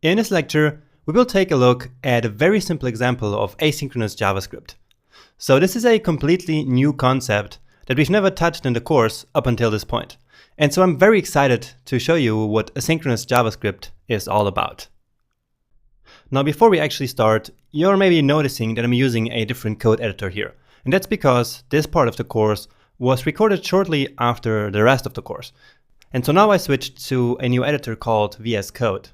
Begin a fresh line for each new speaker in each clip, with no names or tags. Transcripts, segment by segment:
In this lecture, we will take a look at a very simple example of asynchronous JavaScript. So this is a completely new concept that we've never touched in the course up until this point. And so I'm very excited to show you what asynchronous JavaScript is all about. Now, before we actually start, you're maybe noticing that I'm using a different code editor here. And that's because this part of the course was recorded shortly after the rest of the course. And so now I switched to a new editor called VS Code.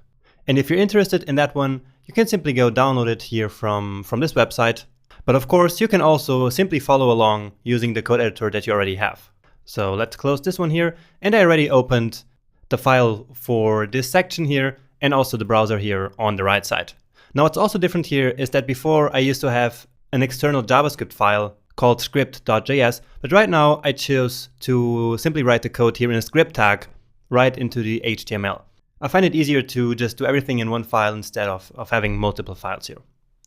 And if you're interested in that one, you can simply go download it here from this website. But of course, you can also simply follow along using the code editor that you already have. So let's close this one here. And I already opened the file for this section here and also the browser here on the right side. Now, what's also different here is that before I used to have an external JavaScript file called script.js, but right now I choose to simply write the code here in a script tag right into the HTML. I find it easier to just do everything in one file instead of having multiple files here.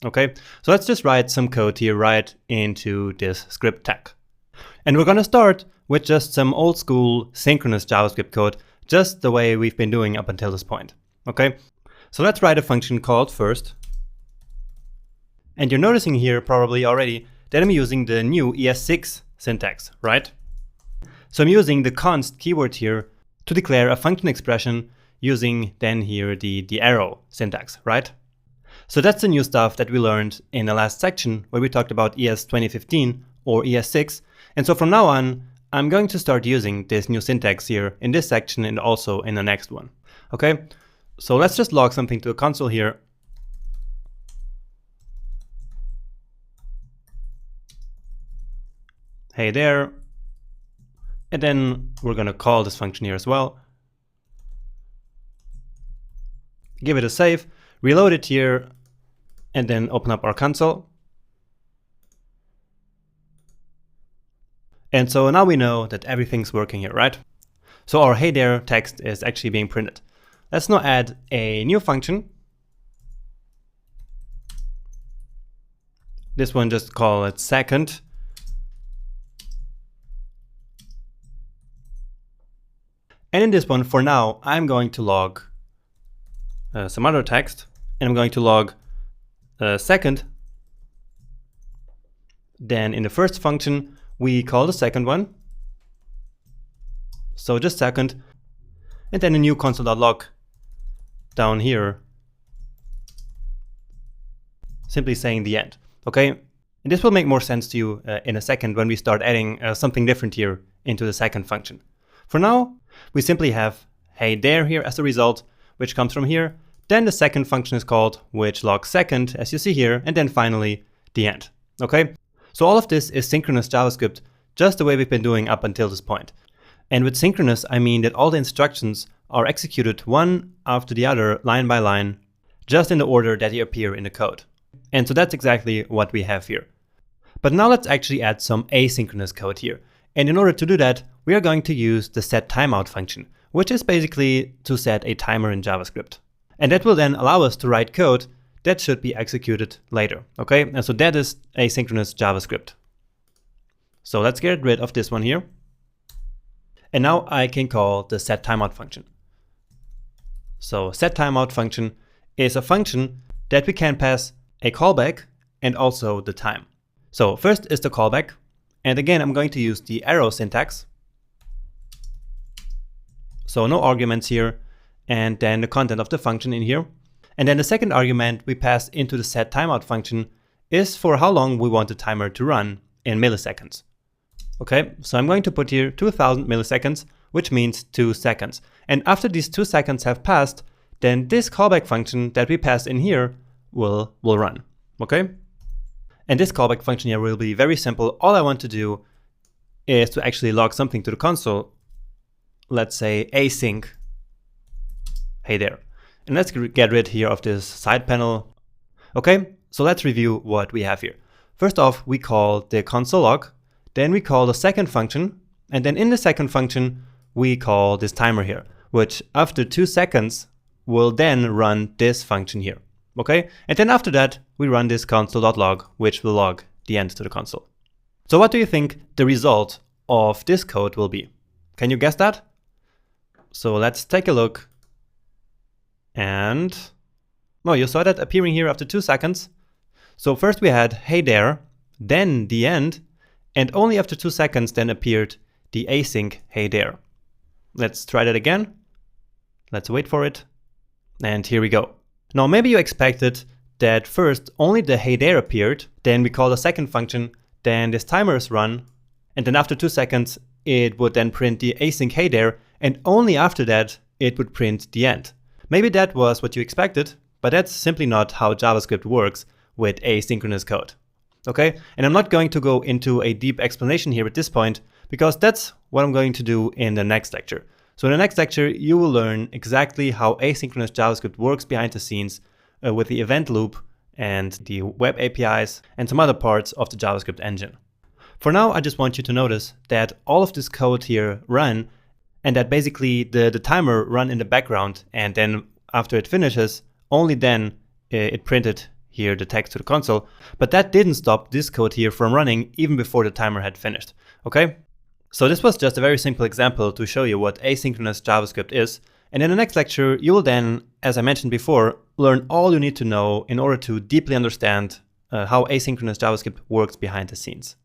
Okay, so let's just write some code here right into this script tag. And we're gonna start with just some old school synchronous JavaScript code, just the way we've been doing up until this point. Okay, so let's write a function called first. And you're noticing here probably already that I'm using the new ES6 syntax, right? So I'm using the const keyword here to declare a function expression using then here the arrow syntax, right? So that's the new stuff that we learned in the last section where we talked about ES 2015 or ES6. And so from now on, I'm going to start using this new syntax here in this section and also in the next one. Okay, so let's just log something to the console here. Hey there. And then we're gonna call this function here as well. Give it a save, reload it here, and then open up our console. And so now we know that everything's working here, right? So our hey there text is actually being printed. Let's now add a new function. This one, just call it second. And in this one, for now, I'm going to log some other text, and I'm going to log second. Then in the first function, we call the second one. So just second. And then a new console.log down here, simply saying the end. Okay, and this will make more sense to you in a second when we start adding something different here into the second function. For now, we simply have hey there here as a result, which comes from here. Then the second function is called, which logs second, as you see here, and then finally the end. Okay, so all of this is synchronous JavaScript, just the way we've been doing up until this point. And with synchronous, I mean that all the instructions are executed one after the other, line by line, just in the order that they appear in the code. And so that's exactly what we have here. But now let's actually add some asynchronous code here. And in order to do that, we are going to use the setTimeout function, which is basically to set a timer in JavaScript. And that will then allow us to write code that should be executed later. Okay, and so that is asynchronous JavaScript. So let's get rid of this one here. And now I can call the setTimeout function. So setTimeout function is a function that we can pass a callback and also the time. So first is the callback. And again, I'm going to use the arrow syntax. So no arguments here. And then the content of the function in here. And then the second argument we pass into the setTimeout function is for how long we want the timer to run in milliseconds. Okay, so I'm going to put here 2000 milliseconds, which means 2 seconds. And after these 2 seconds have passed, then this callback function that we pass in here will run. Okay? And this callback function here will be very simple. All I want to do is to actually log something to the console. Let's say async hey there. And let's get rid here of this side panel. Okay, so let's review what we have here. First off, we call the console log. Then we call the second function. And then in the second function, we call this timer here, which after 2 seconds will then run this function here. Okay, and then after that, we run this console.log, which will log the end to the console. So what do you think the result of this code will be? Can you guess that? So let's take a look. And Oh, you saw that appearing here after 2 seconds. So first we had hey there, then the end, and only after 2 seconds then appeared the async hey there. Let's try that again. Let's wait for it. And here we go. Now maybe you expected that first only the hey there appeared, then we call a second function, then this timer is run, and then after 2 seconds it would then print the async hey there, and only after that it would print the end. Maybe that was what you expected, but that's simply not how JavaScript works with asynchronous code. Okay, and I'm not going to go into a deep explanation here at this point, because that's what I'm going to do in the next lecture. So in the next lecture, you will learn exactly how asynchronous JavaScript works behind the scenes with the event loop and the web APIs and some other parts of the JavaScript engine. For now, I just want you to notice that all of this code here run, and that basically the timer run in the background, and then after it finishes, only then it printed here the text to the console. But that didn't stop this code here from running even before the timer had finished. Okay? So this was just a very simple example to show you what asynchronous JavaScript is. And in the next lecture, you will then, as I mentioned before, learn all you need to know in order to deeply understand how asynchronous JavaScript works behind the scenes.